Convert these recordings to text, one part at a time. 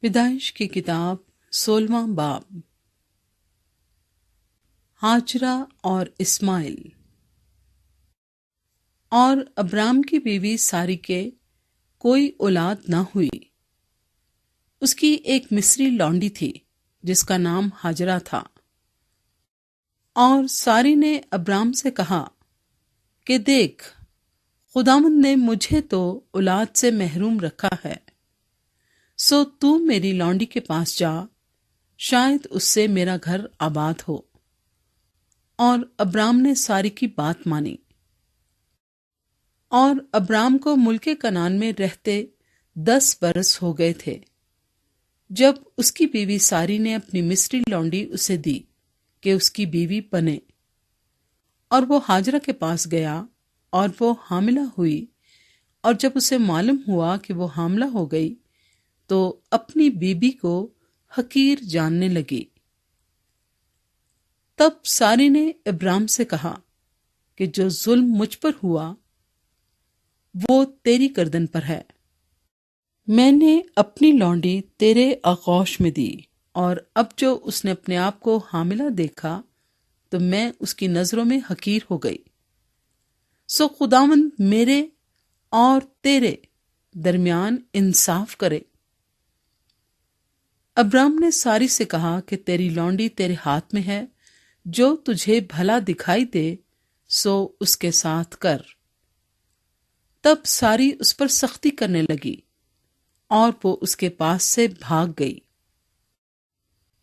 پیدائش کی کتاب 16واں باب۔ ہاجرہ اور اسماعیل۔ اور ابرام کی بیوی ساری کے کوئی اولاد نہ ہوئی۔ اس کی ایک مصری لونڈی تھی جس کا نام ہاجرہ تھا۔ اور ساری نے ابرام سے کہا کہ دیکھ، خداوند نے مجھے تو اولاد سے محروم رکھا ہے، سو تو میری لونڈی کے پاس جا، شاید اس سے میرا گھر آباد ہو۔ اور ابرام نے ساری کی بات مانی۔ اور ابرام کو ملک کنعان میں رہتے 10 برس ہو گئے تھے جب اس کی بیوی ساری نے اپنی مصری لونڈی اسے دی کہ اس کی بیوی بنے۔ اور وہ ہاجرہ کے پاس گیا اور وہ حاملہ ہوئی، اور جب اسے معلوم ہوا کہ وہ حاملہ ہو گئی تو اپنی بیوی کو حقیر جاننے لگی۔ تب ساری نے ابرام سے کہا کہ جو ظلم مجھ پر ہوا وہ تیری گردن پر ہے۔ میں نے اپنی لونڈی تیرے آغوش میں دی، اور اب جو اس نے اپنے آپ کو حاملہ دیکھا تو میں اس کی نظروں میں حقیر ہو گئی۔ سو خداوند میرے اور تیرے درمیان انصاف کرے۔ ابرام نے ساری سے کہا کہ تیری لونڈی تیرے ہاتھ میں ہے، جو تجھے بھلا دکھائی دے سو اس کے ساتھ کر۔ تب ساری اس پر سختی کرنے لگی، اور وہ اس کے پاس سے بھاگ گئی۔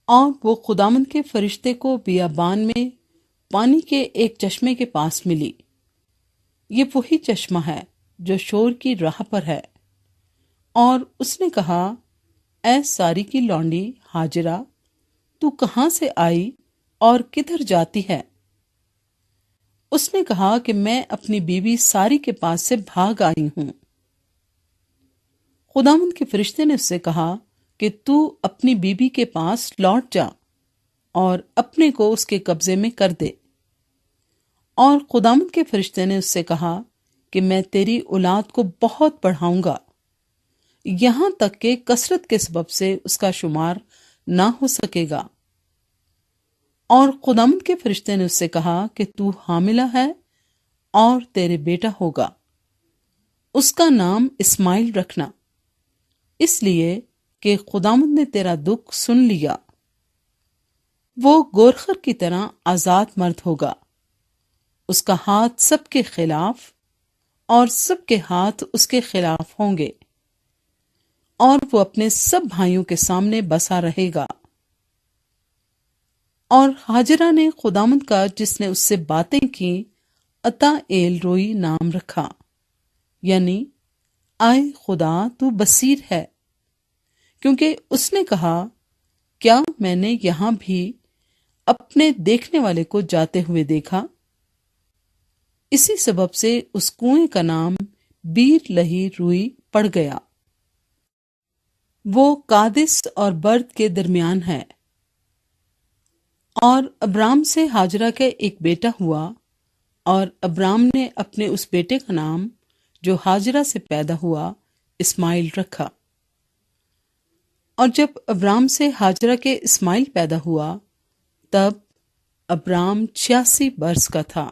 اور وہ خداوند کے فرشتے کو بیابان میں پانی کے ایک چشمے کے پاس ملی۔ یہ وہی چشمہ ہے جو شور کی راہ پر ہے۔ اور اس نے کہا، اے ساری کی لونڈی ہاجرہ، تو کہاں سے آئی اور کدھر جاتی ہے؟ اس نے کہا کہ میں اپنی بیوی ساری کے پاس سے بھاگ آئی ہوں۔ خداوند کے فرشتے نے اس سے کہا کہ تو اپنی بیوی کے پاس لوٹ جا اور اپنے کو اس کے قبضے میں کر دے۔ اور خداوند کے فرشتے نے اس سے کہا کہ میں تیری اولاد کو بہت بڑھاؤں گا، یہاں تک کہ کثرت کے سبب سے اس کا شمار نہ ہو سکے گا۔ اور خداوند کے فرشتے نے اس سے کہا کہ تو حاملہ ہے اور تیرے بیٹا ہوگا، اس کا نام اسماعیل رکھنا، اس لیے کہ خداوند نے تیرا دکھ سن لیا۔ وہ گورخر کی طرح آزاد مرد ہوگا، اس کا ہاتھ سب کے خلاف اور سب کے ہاتھ اس کے خلاف ہوں گے، اور وہ اپنے سب بھائیوں کے سامنے بسا رہے گا۔ اور ہاجرہ نے خداوند کا جس نے اس سے باتیں کی عطا ایل روئی نام رکھا، یعنی آئے خدا تو بصیر ہے، کیونکہ اس نے کہا، کیا میں نے یہاں بھی اپنے دیکھنے والے کو جاتے ہوئے دیکھا؟ اسی سبب سے اس کنویں کا نام بیر لہی روئی پڑ گیا۔ وہ قادس اور برد کے درمیان ہے۔ اور ابرام سے ہاجرہ کا ایک بیٹا ہوا، اور ابرام نے اپنے اس بیٹے کا نام جو ہاجرہ سے پیدا ہوا اسماعیل رکھا۔ اور جب ابرام سے ہاجرہ کے اسماعیل پیدا ہوا تب ابرام 86 برس کا تھا۔